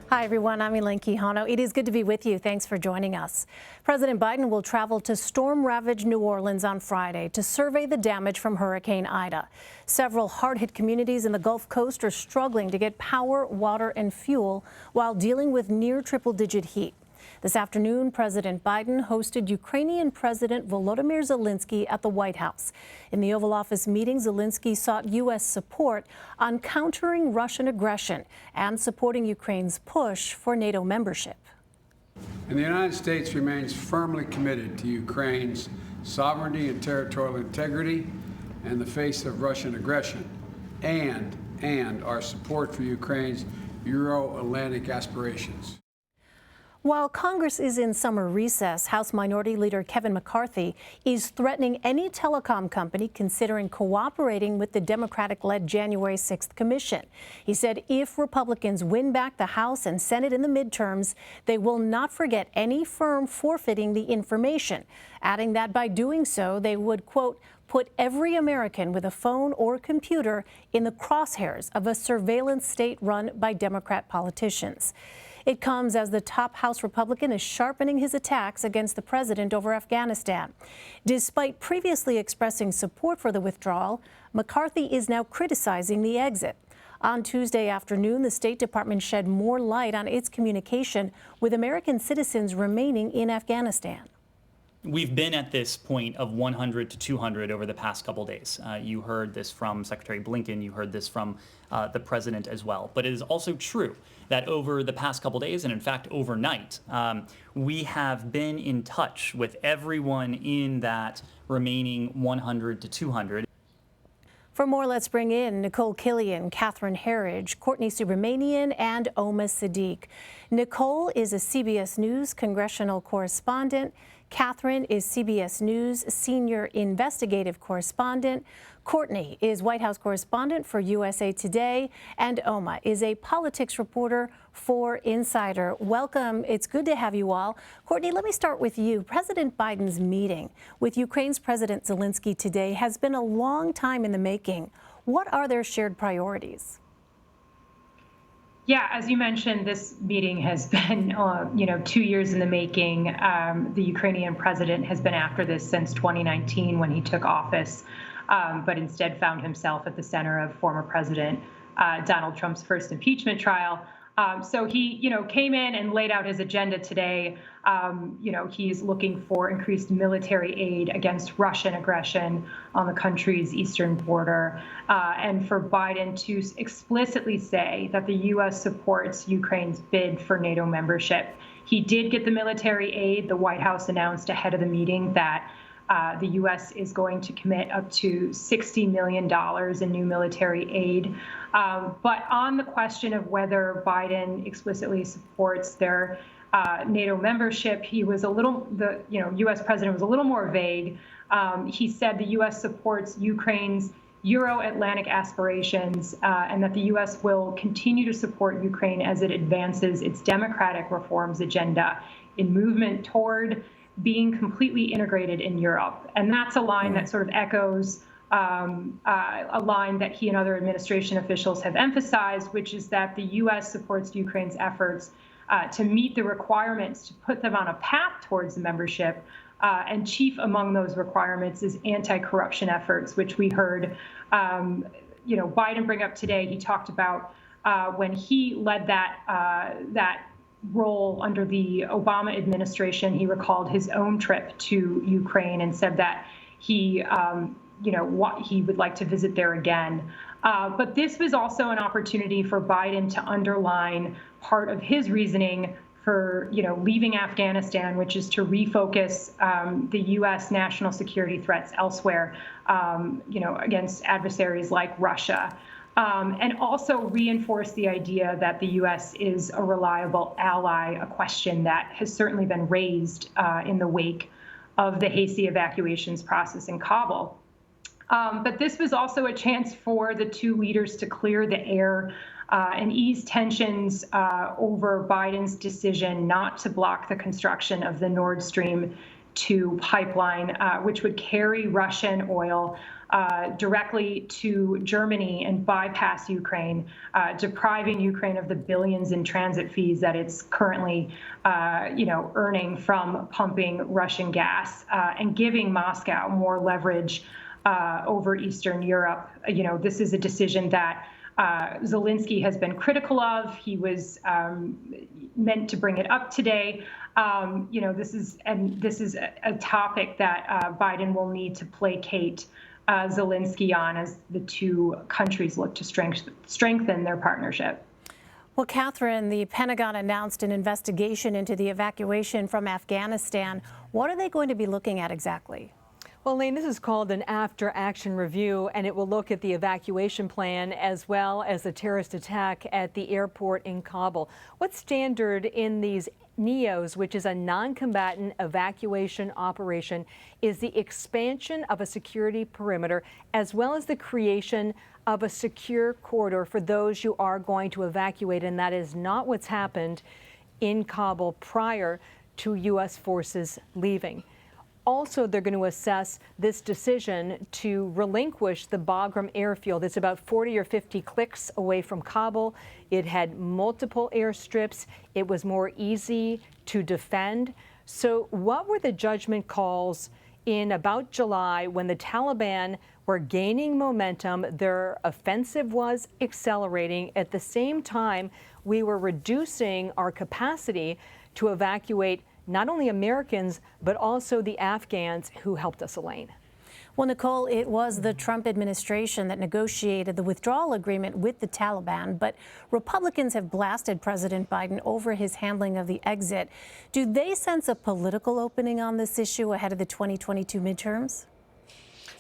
Hi, everyone. I'm Elaine Quijano. It is good to be with you. Thanks for joining us. President Biden will travel to storm-ravaged New Orleans on Friday to survey the damage from Hurricane Ida. Several hard-hit communities in the Gulf Coast are struggling to get power, water, and fuel while dealing with near triple-digit heat. This afternoon, President Biden hosted Ukrainian President Volodymyr Zelenskyy at the White House. In the Oval Office meeting, Zelenskyy sought U.S. support on countering Russian aggression and supporting Ukraine's push for NATO membership. And the United States remains firmly committed to Ukraine's sovereignty and territorial integrity in the face of Russian aggression, and our support for Ukraine's Euro-Atlantic aspirations. While Congress is in summer recess, House Minority Leader Kevin McCarthy is threatening any telecom company considering cooperating with the Democratic-led January 6th commission. He said if Republicans win back the House and Senate in the midterms, they will not forget any firm forfeiting the information, adding that by doing so, they would, quote, put every American with a phone or computer in the crosshairs of a surveillance state run by Democrat politicians. It comes as the top House Republican is sharpening his attacks against the president over Afghanistan. Despite previously expressing support for the withdrawal, McCarthy is now criticizing the exit. On Tuesday afternoon, the State Department shed more light on its communication with American citizens remaining in Afghanistan. We've been at this point of 100 to 200 over the past couple days. You heard this from Secretary Blinken. You heard this from the president as well. But it is also true that over the past couple days, and in fact overnight, we have been in touch with everyone in that remaining 100 to 200. For more, let's bring in Nikole Killion, Catherine Herridge, Courtney Subramanian, and Oma Seddiq. Nikole is a CBS News congressional correspondent. Catherine is CBS News senior investigative correspondent. Courtney is White House correspondent for USA Today. And Oma is a politics reporter for Insider. Welcome. It's good to have you all. Courtney, let me start with you. President Biden's meeting with Ukraine's President Zelenskyy today has been a long time in the making. What are their shared priorities? Yeah, as you mentioned, this meeting has been, 2 years in the making. The Ukrainian president has been after this since 2019 when he took office, but instead found himself at the center of former President Donald Trump's first impeachment trial. So he, came in and laid out his agenda today. He's looking for increased military aid against Russian aggression on the country's eastern border, and for Biden to explicitly say that the U.S. supports Ukraine's bid for NATO membership. He did get the military aid. The White House announced ahead of the meeting that the U.S. is going to commit up to $60 million in new military aid. But on the question of whether Biden explicitly supports their NATO membership, he was the U.S. president was a little more vague. He said the U.S. supports Ukraine's Euro-Atlantic aspirations and that the U.S. will continue to support Ukraine as it advances its democratic reforms agenda in movement toward being completely integrated in Europe. And that's a line that sort of echoes a line that he and other administration officials have emphasized, which is that the U.S. supports Ukraine's efforts to meet the requirements to put them on a path towards the membership. And chief among those requirements is anti-corruption efforts, which we heard Biden bring up today. He talked about when he led that role under the Obama administration. He recalled his own trip to Ukraine and said that he would like to visit there again. But this was also an opportunity for Biden to underline part of his reasoning for, leaving Afghanistan, which is to refocus the U.S. national security threats elsewhere, against adversaries like Russia. And also reinforce the idea that the U.S. is a reliable ally, a question that has certainly been raised in the wake of the hasty evacuations process in Kabul. But this was also a chance for the two leaders to clear the air and ease tensions over Biden's decision not to block the construction of the Nord Stream 2 pipeline, which would carry Russian oil directly to Germany and bypass Ukraine, depriving Ukraine of the billions in transit fees that it's currently, earning from pumping Russian gas, and giving Moscow more leverage over Eastern Europe. This is a decision that Zelenskyy has been critical of. He was meant to bring it up today. This is a topic that Biden will need to placate Zelenskyy on as the two countries look to strengthen their partnership. Well, Catherine, the Pentagon announced an investigation into the evacuation from Afghanistan. What are they going to be looking at exactly? Well, Elaine, this is called an after-action review, and it will look at the evacuation plan as well as the terrorist attack at the airport in Kabul. What's standard in these NEOs, which is a non-combatant evacuation operation, is the expansion of a security perimeter as well as the creation of a secure corridor for those you are going to evacuate, and that is not what's happened in Kabul prior to U.S. forces leaving. Also, they're going to assess this decision to relinquish the Bagram airfield. It's about 40 or 50 clicks away from Kabul. It had multiple airstrips. It was more easy to defend. So what were the judgment calls in about July when the Taliban were gaining momentum? Their offensive was accelerating. At the same time, we were reducing our capacity to evacuate not only Americans, but also the Afghans who helped us, Elaine. Well, Nikole, it was the Trump administration that negotiated the withdrawal agreement with the Taliban, but Republicans have blasted President Biden over his handling of the exit. Do they sense a political opening on this issue ahead of the 2022 midterms?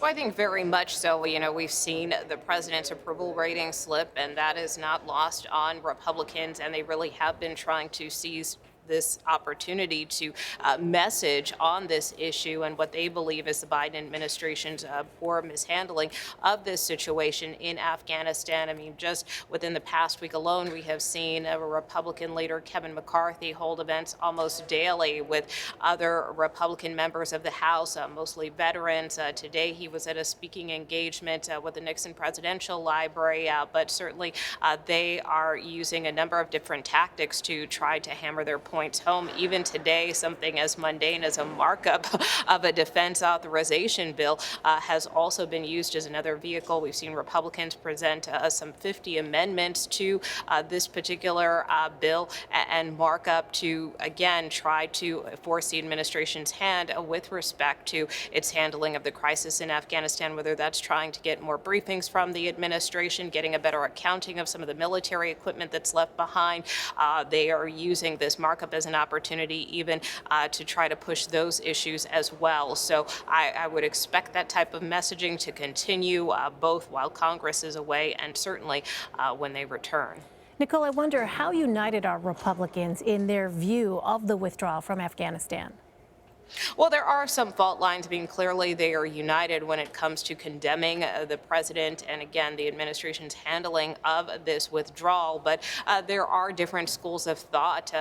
Well, I think very much so. We've seen the president's approval rating slip, and that is not lost on Republicans, and they really have been trying to seize this opportunity to message on this issue and what they believe is the Biden administration's poor mishandling of this situation in Afghanistan. I mean, just within the past week alone, we have seen a Republican leader, Kevin McCarthy, hold events almost daily with other Republican members of the House, mostly veterans. Today, he was at a speaking engagement with the Nixon Presidential Library, but certainly they are using a number of different tactics to try to hammer their points home. Even today, something as mundane as a markup of a defense authorization bill has also been used as another vehicle. We've seen Republicans present some 50 amendments to this particular bill and markup to, again, try to force the administration's hand with respect to its handling of the crisis in Afghanistan, whether that's trying to get more briefings from the administration, getting a better accounting of some of the military equipment that's left behind. They are using this markup as an opportunity even to try to push those issues as well. So I would expect that type of messaging to continue both while Congress is away and certainly when they return. Nikole, I wonder how united are Republicans in their view of the withdrawal from Afghanistan? Well, there are some fault lines. Being clearly they are united when it comes to condemning the president and, again, the administration's handling of this withdrawal. But there are different schools of thought.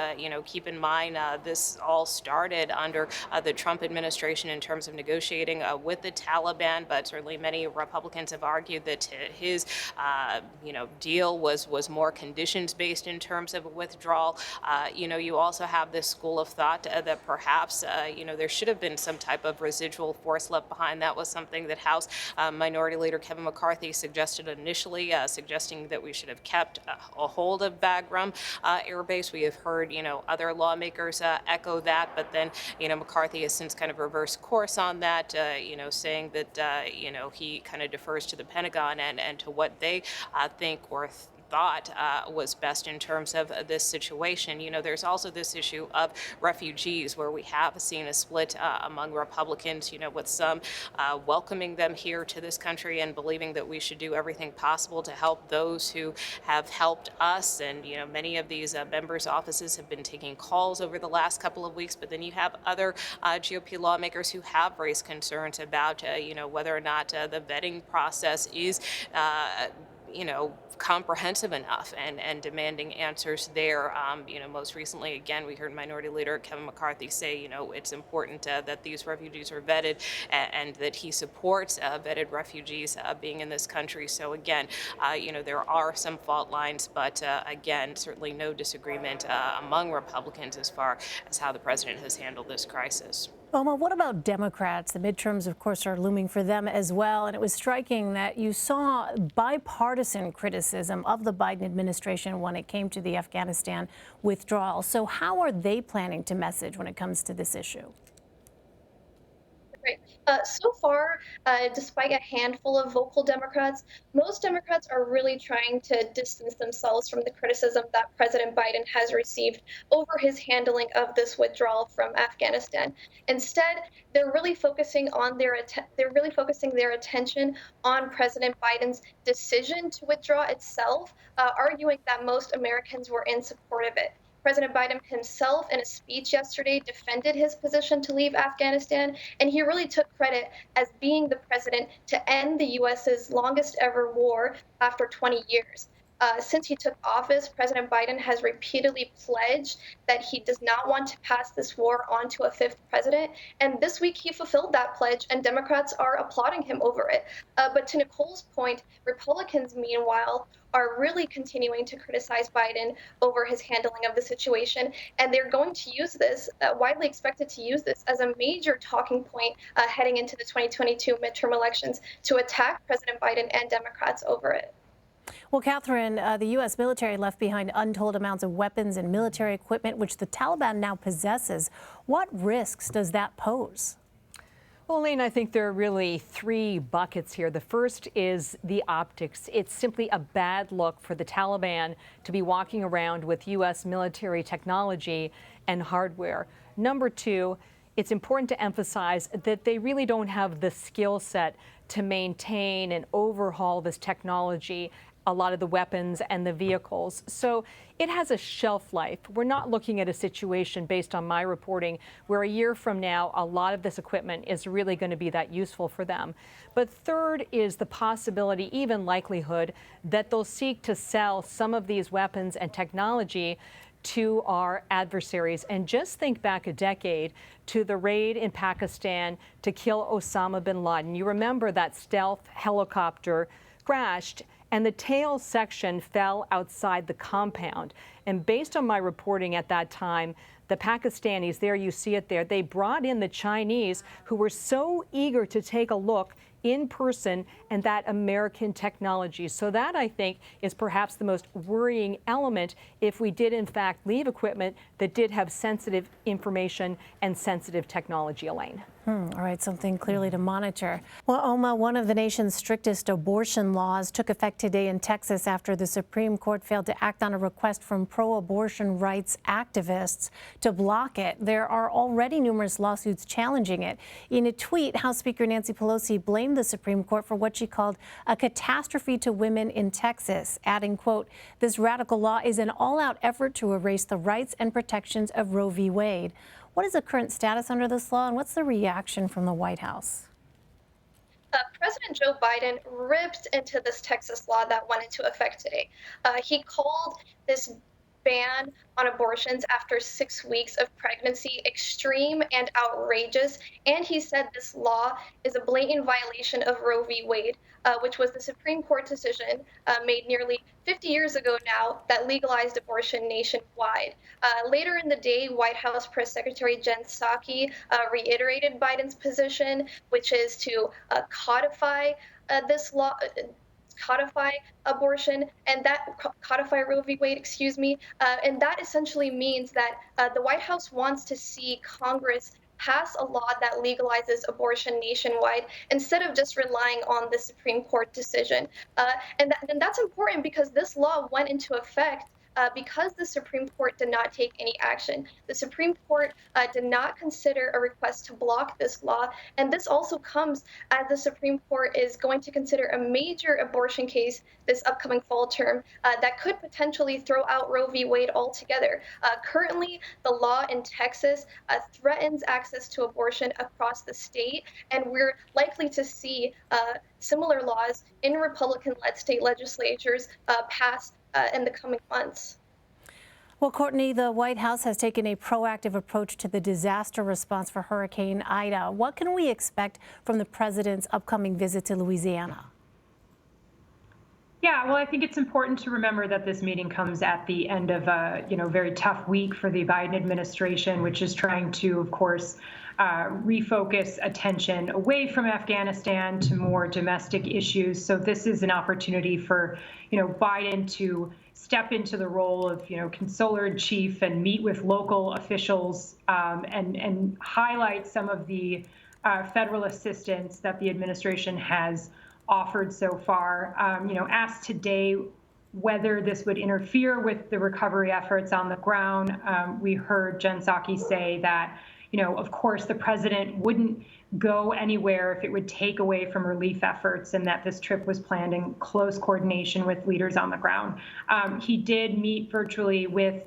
Keep in mind this all started under the Trump administration in terms of negotiating with the Taliban. But certainly many Republicans have argued that his, deal was more conditions-based in terms of a withdrawal. You also have this school of thought that perhaps, there should have been some type of residual force left behind. That was something that House Minority Leader Kevin McCarthy suggested initially, suggesting that we should have kept a hold of Bagram Air Base. We have heard, other lawmakers echo that, but then, McCarthy has since kind of reversed course on that, saying that, he kind of defers to the Pentagon and to what they think or thought was best in terms of this situation. There's also this issue of refugees where we have seen a split among Republicans, with some welcoming them here to this country and believing that we should do everything possible to help those who have helped us. And, many of these members' offices have been taking calls over the last couple of weeks, but then you have other GOP lawmakers who have raised concerns about, whether or not the vetting process is comprehensive enough and demanding answers there. Most recently, again, we heard Minority Leader Kevin McCarthy say, it's important that these refugees are vetted and that he supports vetted refugees being in this country. So again, there are some fault lines, but again, certainly no disagreement among Republicans as far as how the president has handled this crisis. Oma, what about Democrats? The midterms, of course, are looming for them as well. And it was striking that you saw bipartisan criticism of the Biden administration when it came to the Afghanistan withdrawal. So how are they planning to message when it comes to this issue? Right. So far, despite a handful of vocal Democrats, most Democrats are really trying to distance themselves from the criticism that President Biden has received over his handling of this withdrawal from Afghanistan. Instead, they're really focusing their attention on President Biden's decision to withdraw itself, arguing that most Americans were in support of it. President Biden himself, in a speech yesterday, defended his position to leave Afghanistan, and he really took credit as being the president to end the U.S.'s longest ever war after 20 years. Since he took office, President Biden has repeatedly pledged that he does not want to pass this war on to a fifth president. And this week he fulfilled that pledge, and Democrats are applauding him over it. But to Nicole's point, Republicans, meanwhile, are really continuing to criticize Biden over his handling of the situation. And they're going to use this, widely expected to use this as a major talking point heading into the 2022 midterm elections to attack President Biden and Democrats over it. Well, Catherine, the U.S. military left behind untold amounts of weapons and military equipment, which the Taliban now possesses. What risks does that pose? Well, Elaine, I think there are really three buckets here. The first is the optics. It's simply a bad look for the Taliban to be walking around with U.S. military technology and hardware. Number two, it's important to emphasize that they really don't have the skill set to maintain and overhaul this technology, a lot of the weapons and the vehicles. So it has a shelf life. We're not looking at a situation based on my reporting where a year from now, a lot of this equipment is really going to be that useful for them. But third is the possibility, even likelihood, that they'll seek to sell some of these weapons and technology to our adversaries. And just think back a decade to the raid in Pakistan to kill Osama bin Laden. You remember that stealth helicopter crashed and the tail section fell outside the compound. And based on my reporting at that time, the Pakistanis, there you see it there, they brought in the Chinese who were so eager to take a look in person and that American technology. So that, I think, is perhaps the most worrying element if we did, in fact, leave equipment that did have sensitive information and sensitive technology, Elaine. All right, something clearly to monitor. Well, Oma, one of the nation's strictest abortion laws took effect today in Texas after the Supreme Court failed to act on a request from pro-abortion rights activists to block it. There are already numerous lawsuits challenging it. In a tweet, House Speaker Nancy Pelosi blamed the Supreme Court for what she called a catastrophe to women in Texas, adding, quote, "This radical law is an all-out effort to erase the rights and protections of Roe v. Wade." What is the current status under this law, and what's the reaction from the White House? President Joe Biden ripped into this Texas law that went into effect today. He called this ban on abortions after 6 weeks of pregnancy extreme and outrageous, and he said this law is a blatant violation of Roe v. Wade, which was the Supreme Court decision made nearly 50 years ago now that legalized abortion nationwide. Later in the day, White House Press Secretary Jen Psaki reiterated Biden's position, which is to codify this law, codify abortion, and that codify Roe v. Wade, and that essentially means that the White House wants to see Congress pass a law that legalizes abortion nationwide instead of just relying on the Supreme Court decision. And that's important because this law went into effect because the Supreme Court did not take any action. The Supreme Court did not consider a request to block this law, and this also comes as the Supreme Court is going to consider a major abortion case this upcoming fall term that could potentially throw out Roe v. Wade altogether. Currently, the law in Texas threatens access to abortion across the state, and we're likely to see similar laws in Republican-led state legislatures pass in the coming months. Well, Courtney, the White House has taken a proactive approach to the disaster response for Hurricane Ida. What can we expect from the president's upcoming visit to Louisiana? Yeah, well, I think it's important to remember that this meeting comes at the end of a very tough week for the Biden administration, which is trying to, of course, refocus attention away from Afghanistan to more domestic issues. So this is an opportunity for Biden to step into the role of consular in chief and meet with local officials and highlight some of the federal assistance that the administration has offered so far. Asked today whether this would interfere with the recovery efforts on the ground, we heard Jen Psaki say that, of course, the president wouldn't go anywhere if it would take away from relief efforts, and that this trip was planned in close coordination with leaders on the ground. He did meet virtually with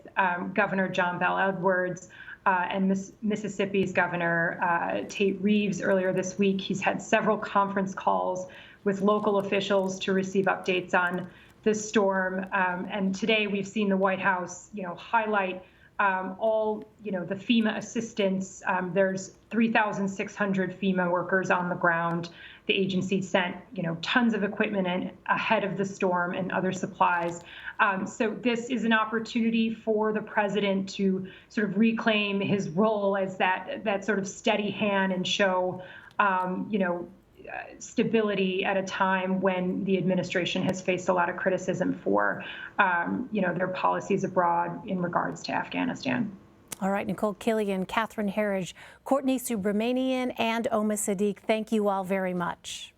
Governor John Bel Edwards and Mississippi's Governor Tate Reeves earlier this week. He's had several conference calls with local officials to receive updates on this storm. And today we've seen the White House, highlight all, the FEMA assistance. There's 3,600 FEMA workers on the ground. The agency sent, tons of equipment in ahead of the storm and other supplies. So this is an opportunity for the president to sort of reclaim his role as that sort of steady hand and show, stability at a time when the administration has faced a lot of criticism for, their policies abroad in regards to Afghanistan. All right, Nikole Killion, Catherine Herridge, Courtney Subramanian, and Oma Seddiq, thank you all very much.